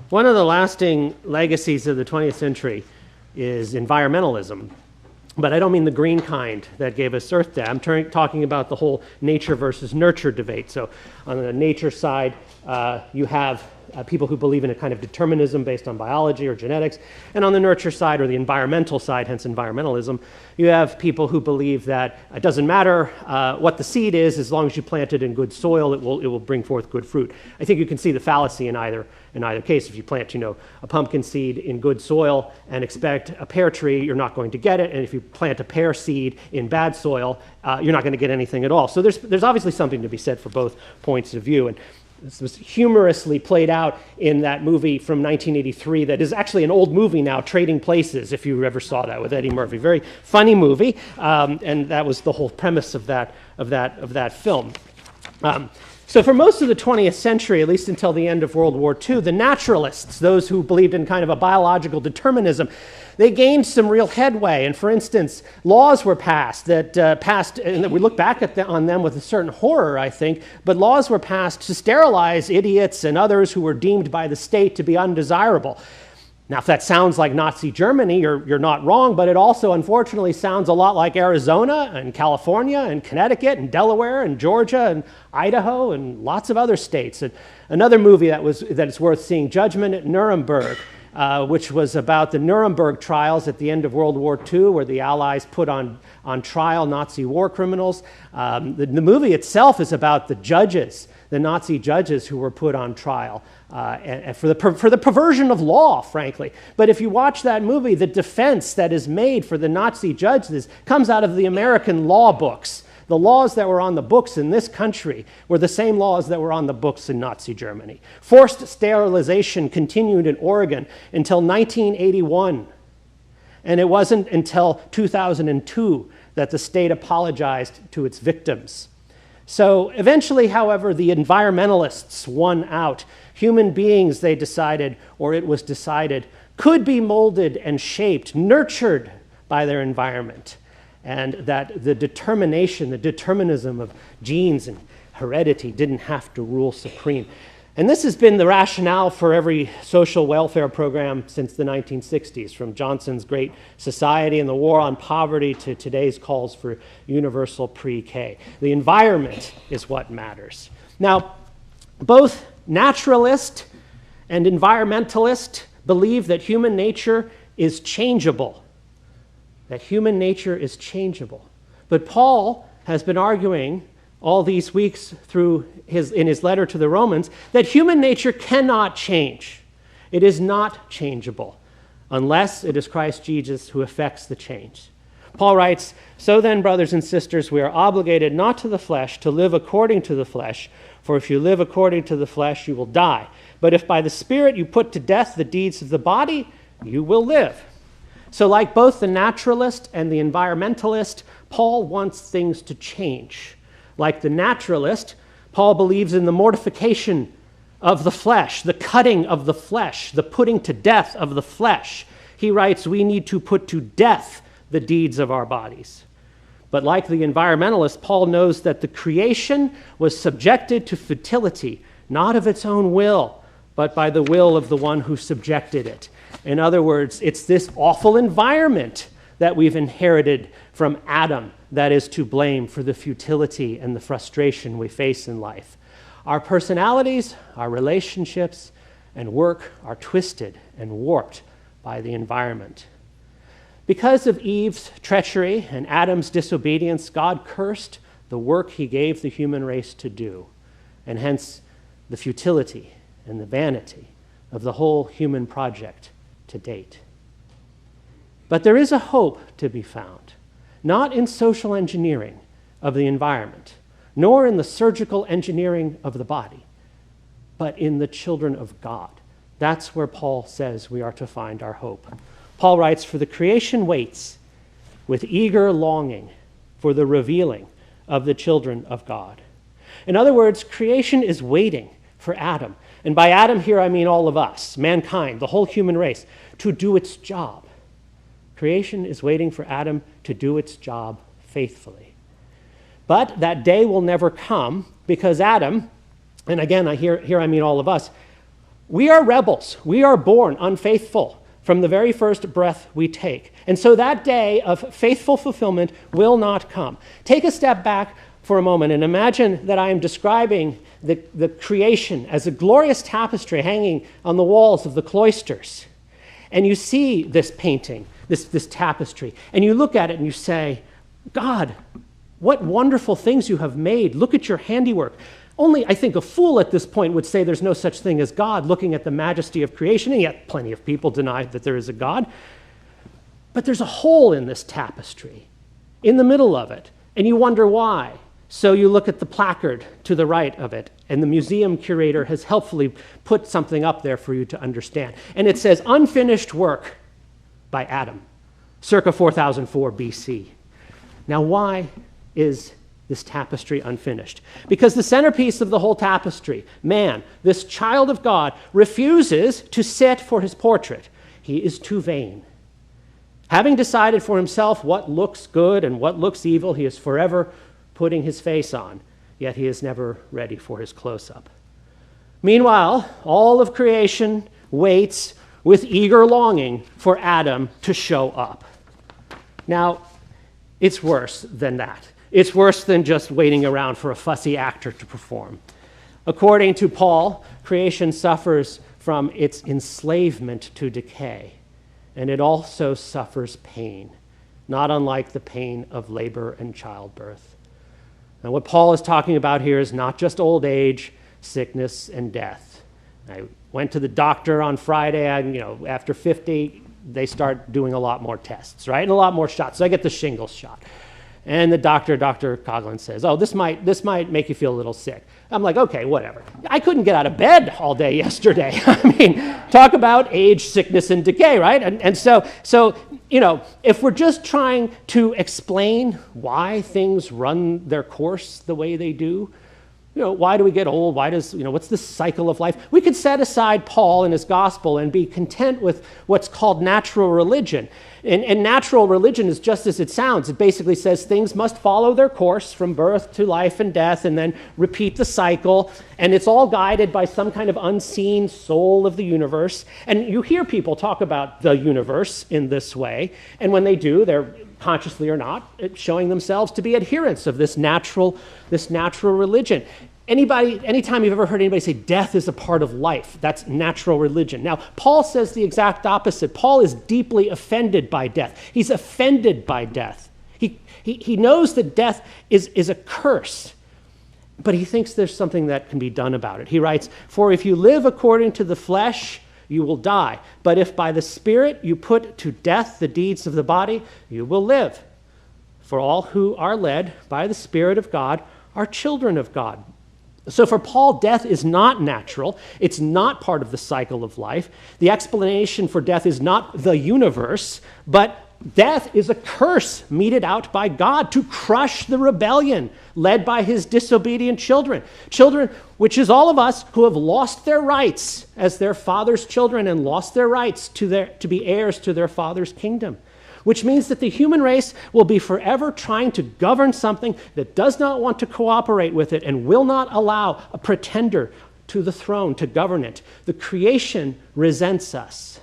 One of the lasting legacies of the 20th century is environmentalism. But I don't mean the green kind that gave us Earth Day. I'm talking about the whole nature versus nurture debate. So on the nature side, you have people who believe in a kind of determinism based on biology or genetics. And on the nurture side, or the environmental side, hence environmentalism, you have people who believe that it doesn't matter what the seed is, as long as you plant it in good soil, it will bring forth good fruit. I think you can see the fallacy in either case. If you plant, a pumpkin seed in good soil and expect a pear tree, you're not going to get it. And if you plant a pear seed in bad soil, you're not going to get anything at all. So there's obviously something to be said for both points of view. And this was humorously played out in that movie from 1983 that is actually an old movie now, Trading Places, if you ever saw that, with Eddie Murphy. Very funny movie, and that was the whole premise of that film. So for most of the 20th century, at least until the end of World War II, the naturalists, those who believed in kind of a biological determinism, they gained some real headway. And for instance, laws were passed, and we look back on them with a certain horror, I think, but laws were passed to sterilize idiots and others who were deemed by the state to be undesirable. Now, if that sounds like Nazi Germany, you're not wrong, but it also, unfortunately, sounds a lot like Arizona and California and Connecticut and Delaware and Georgia and Idaho and lots of other states. And another movie that is worth seeing, Judgment at Nuremberg, which was about the Nuremberg trials at the end of World War II, where the Allies put on trial Nazi war criminals. The movie itself is about the judges, the Nazi judges who were put on trial for the perversion of law, frankly. But if you watch that movie, the defense that is made for the Nazi judges comes out of the American law books. The laws that were on the books in this country were the same laws that were on the books in Nazi Germany. Forced sterilization continued in Oregon until 1981. And it wasn't until 2002 that the state apologized to its victims. So eventually, however, the environmentalists won out. Human beings, they decided, or it was decided, could be molded and shaped, nurtured by their environment. And that the determinism of genes and heredity didn't have to rule supreme. And this has been the rationale for every social welfare program since the 1960s, from Johnson's Great Society and the War on Poverty to today's calls for universal pre-K. The environment is what matters. Now, both naturalist and environmentalist believe that human nature is changeable. That human nature is changeable. But Paul has been arguing all these weeks in his letter to the Romans that human nature cannot change. It is not changeable unless it is Christ Jesus who effects the change. Paul writes, "So then, brothers and sisters, we are obligated not to the flesh to live according to the flesh, for if you live according to the flesh, you will die. But if by the Spirit you put to death the deeds of the body, you will live." So like both the naturalist and the environmentalist, Paul wants things to change. Like the naturalist, Paul believes in the mortification of the flesh, the cutting of the flesh, the putting to death of the flesh. He writes, we need to put to death the deeds of our bodies. But like the environmentalist, Paul knows that the creation was subjected to futility, not of its own will, but by the will of the one who subjected it. In other words, it's this awful environment that we've inherited from Adam that is to blame for the futility and the frustration we face in life. Our personalities, our relationships, and work are twisted and warped by the environment. Because of Eve's treachery and Adam's disobedience, God cursed the work he gave the human race to do, and hence the futility and the vanity of the whole human project to date. But there is a hope to be found, not in social engineering of the environment, nor in the surgical engineering of the body, but in the children of God. That's where Paul says we are to find our hope. Paul writes, "For the creation waits with eager longing for the revealing of the children of God." In other words, creation is waiting for Adam. And by Adam here, I mean all of us, mankind, the whole human race, to do its job. Creation is waiting for Adam to do its job faithfully. But that day will never come because Adam, and again, here I mean all of us, We are rebels. We are born unfaithful from the very first breath we take. And so that day of faithful fulfillment will not come. Take a step back for a moment and imagine that I am describing the creation as a glorious tapestry hanging on the walls of the cloisters. And you see this painting, this tapestry, and you look at it and you say, God, what wonderful things you have made. Look at your handiwork. Only, I think, a fool at this point would say there's no such thing as God, looking at the majesty of creation, and yet plenty of people deny that there is a God. But there's a hole in this tapestry, in the middle of it, and you wonder why. So you look at the placard to the right of it, and the museum curator has helpfully put something up there for you to understand. And it says, unfinished work by Adam, circa 4004 BC. Now, why is this tapestry unfinished? Because the centerpiece of the whole tapestry, man, this child of God, refuses to sit for his portrait. He is too vain. Having decided for himself what looks good and what looks evil, he is forever putting his face on, yet he is never ready for his close-up. Meanwhile, all of creation waits with eager longing for Adam to show up. Now, it's worse than that. It's worse than just waiting around for a fussy actor to perform. According to Paul, creation suffers from its enslavement to decay, and it also suffers pain, not unlike the pain of labor and childbirth. Now, what Paul is talking about here is not just old age, sickness, and death. I went to the doctor on Friday, after 50, they start doing a lot more tests, right? And a lot more shots. So I get the shingles shot. And the Dr. Coughlin says, oh, this might make you feel a little sick. I'm like, okay, whatever. I couldn't get out of bed all day yesterday. I mean, talk about age, sickness, and decay, right? And so if we're just trying to explain why things run their course the way they do, why do we get old? What's the cycle of life? We could set aside Paul and his gospel and be content with what's called natural religion. And natural religion is just as it sounds. It basically says things must follow their course from birth to life and death and then repeat the cycle. And it's all guided by some kind of unseen soul of the universe. And you hear people talk about the universe in this way. And when they do, they're consciously or not, showing themselves to be adherents of this natural religion. Anytime you've ever heard anybody say death is a part of life, that's natural religion. Now, Paul says the exact opposite. Paul is deeply offended by death. He's offended by death. He knows that death is a curse, but he thinks there's something that can be done about it. He writes, for if you live according to the flesh, you will die. But if by the Spirit you put to death the deeds of the body, you will live. For all who are led by the Spirit of God are children of God. So for Paul, death is not natural. It's not part of the cycle of life. The explanation for death is not the universe, but death is a curse meted out by God to crush the rebellion led by his disobedient children. Children, which is all of us who have lost their rights as their father's children and lost their rights to be heirs to their father's kingdom. Which means that the human race will be forever trying to govern something that does not want to cooperate with it and will not allow a pretender to the throne to govern it. The creation resents us.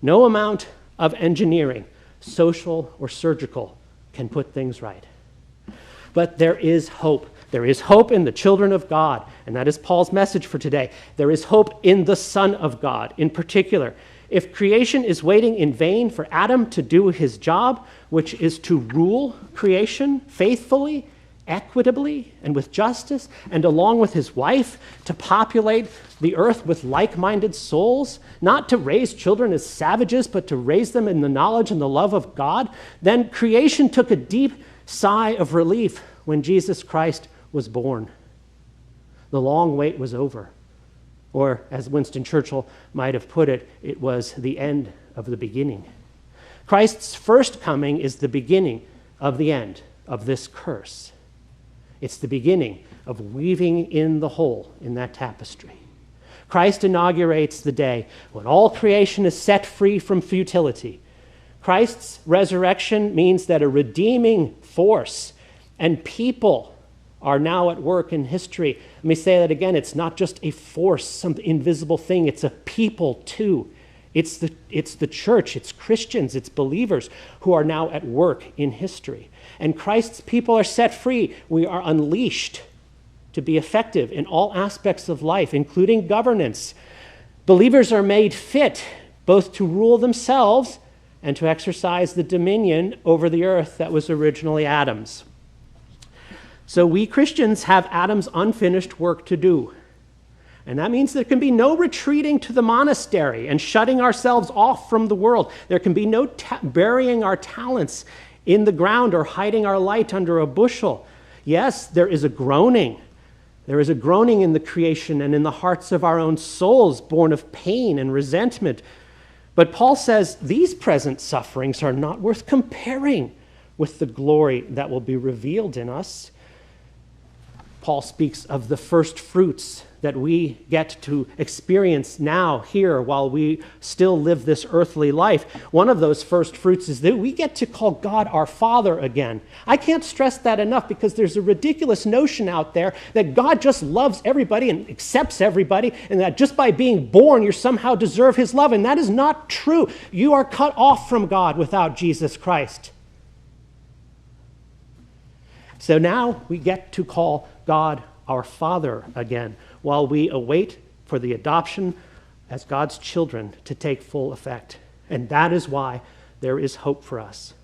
No amount of engineering, social or surgical, can put things right. But there is hope. There is hope in the children of God, and that is Paul's message for today. There is hope in the Son of God in particular. If creation is waiting in vain for Adam to do his job, which is to rule creation faithfully, equitably, and with justice, and along with his wife, to populate the earth with like-minded souls, not to raise children as savages, but to raise them in the knowledge and the love of God, then creation took a deep sigh of relief when Jesus Christ was born. The long wait was over. Or, as Winston Churchill might have put it, it was the end of the beginning. Christ's first coming is the beginning of the end of this curse. It's the beginning of weaving in the hole in that tapestry. Christ inaugurates the day when all creation is set free from futility. Christ's resurrection means that a redeeming force and people are now at work in history. Let me say that again. It's not just a force, some invisible thing. It's a people too. It's the church, it's Christians, it's believers who are now at work in history. And Christ's people are set free. We are unleashed to be effective in all aspects of life, including governance. Believers are made fit both to rule themselves and to exercise the dominion over the earth that was originally Adam's. So we Christians have Adam's unfinished work to do. And that means there can be no retreating to the monastery and shutting ourselves off from the world. There can be no burying our talents in the ground or hiding our light under a bushel. Yes, there is a groaning. There is a groaning in the creation and in the hearts of our own souls, born of pain and resentment. But Paul says these present sufferings are not worth comparing with the glory that will be revealed in us. Paul speaks of the first fruits that we get to experience now, here, while we still live this earthly life. One of those first fruits is that we get to call God our Father again. I can't stress that enough because there's a ridiculous notion out there that God just loves everybody and accepts everybody, and that just by being born, you somehow deserve his love. And that is not true. You are cut off from God without Jesus Christ. So now we get to call God our Father again, while we await for the adoption as God's children to take full effect. And that is why there is hope for us.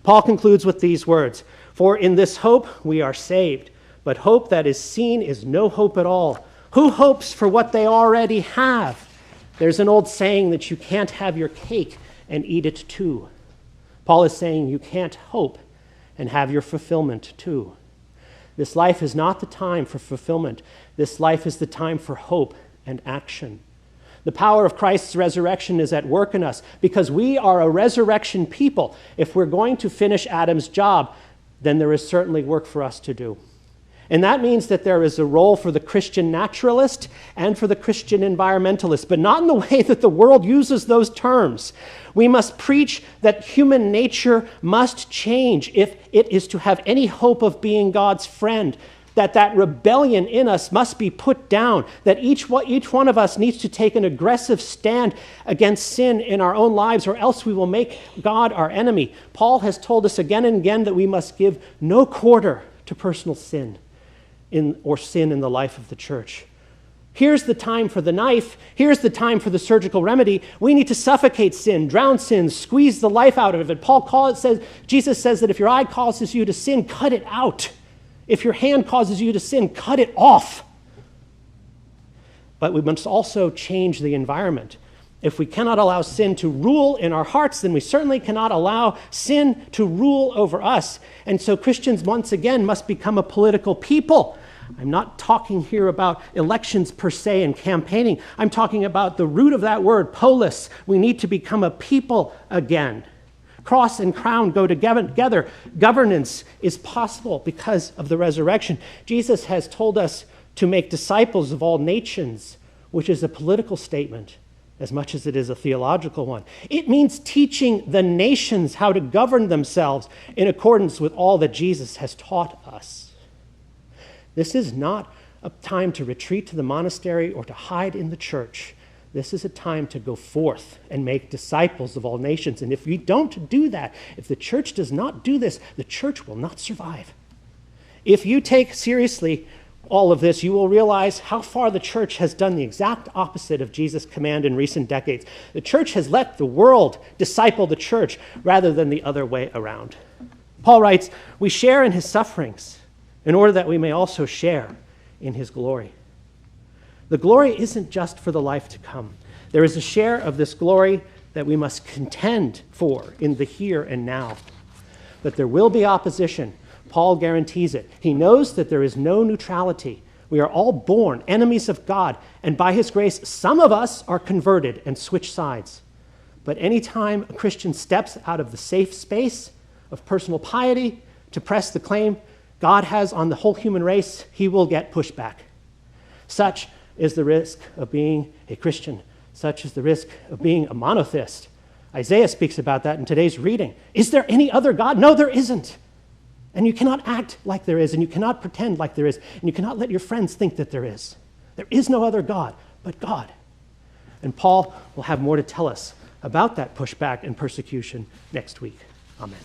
Paul concludes with these words, "For in this hope we are saved, but hope that is seen is no hope at all. Who hopes for what they already have?" There's an old saying that you can't have your cake and eat it too. Paul is saying you can't hope and have your fulfillment too. This life is not the time for fulfillment. This life is the time for hope and action. The power of Christ's resurrection is at work in us because we are a resurrection people. If we're going to finish Adam's job, then there is certainly work for us to do. And that means that there is a role for the Christian naturalist and for the Christian environmentalist, but not in the way that the world uses those terms. We must preach that human nature must change if it is to have any hope of being God's friend, that rebellion in us must be put down, that each one of us needs to take an aggressive stand against sin in our own lives, or else we will make God our enemy. Paul has told us again and again that we must give no quarter to personal sin or sin in the life of the church. Here's the time for the knife. Here's the time for the surgical remedy. We need to suffocate sin, drown sin, squeeze the life out of it. Jesus says that if your eye causes you to sin, cut it out. If your hand causes you to sin, cut it off. But we must also change the environment. If we cannot allow sin to rule in our hearts, then we certainly cannot allow sin to rule over us. And so Christians, once again, must become a political people. I'm not talking here about elections per se and campaigning. I'm talking about the root of that word, polis. We need to become a people again. Cross and crown go together. Governance is possible because of the resurrection. Jesus has told us to make disciples of all nations, which is a political statement as much as it is a theological one. It means teaching the nations how to govern themselves in accordance with all that Jesus has taught us. This is not a time to retreat to the monastery or to hide in the church. This is a time to go forth and make disciples of all nations. And if we don't do that, if the church does not do this, the church will not survive. If you take seriously all of this, you will realize how far the church has done the exact opposite of Jesus' command in recent decades. The church has let the world disciple the church rather than the other way around. Paul writes, "We share in his sufferings in order that we may also share in his glory." The glory isn't just for the life to come. There is a share of this glory that we must contend for in the here and now. But there will be opposition. Paul guarantees it. He knows that there is no neutrality. We are all born enemies of God, and by his grace, some of us are converted and switch sides. But anytime a Christian steps out of the safe space of personal piety to press the claim God has on the whole human race, he will get pushback. Such is the risk of being a Christian. Such is the risk of being a monotheist. Isaiah speaks about that in today's reading. Is there any other God? No, there isn't. And you cannot act like there is, and you cannot pretend like there is, and you cannot let your friends think that there is. There is no other God but God. And Paul will have more to tell us about that pushback and persecution next week. Amen.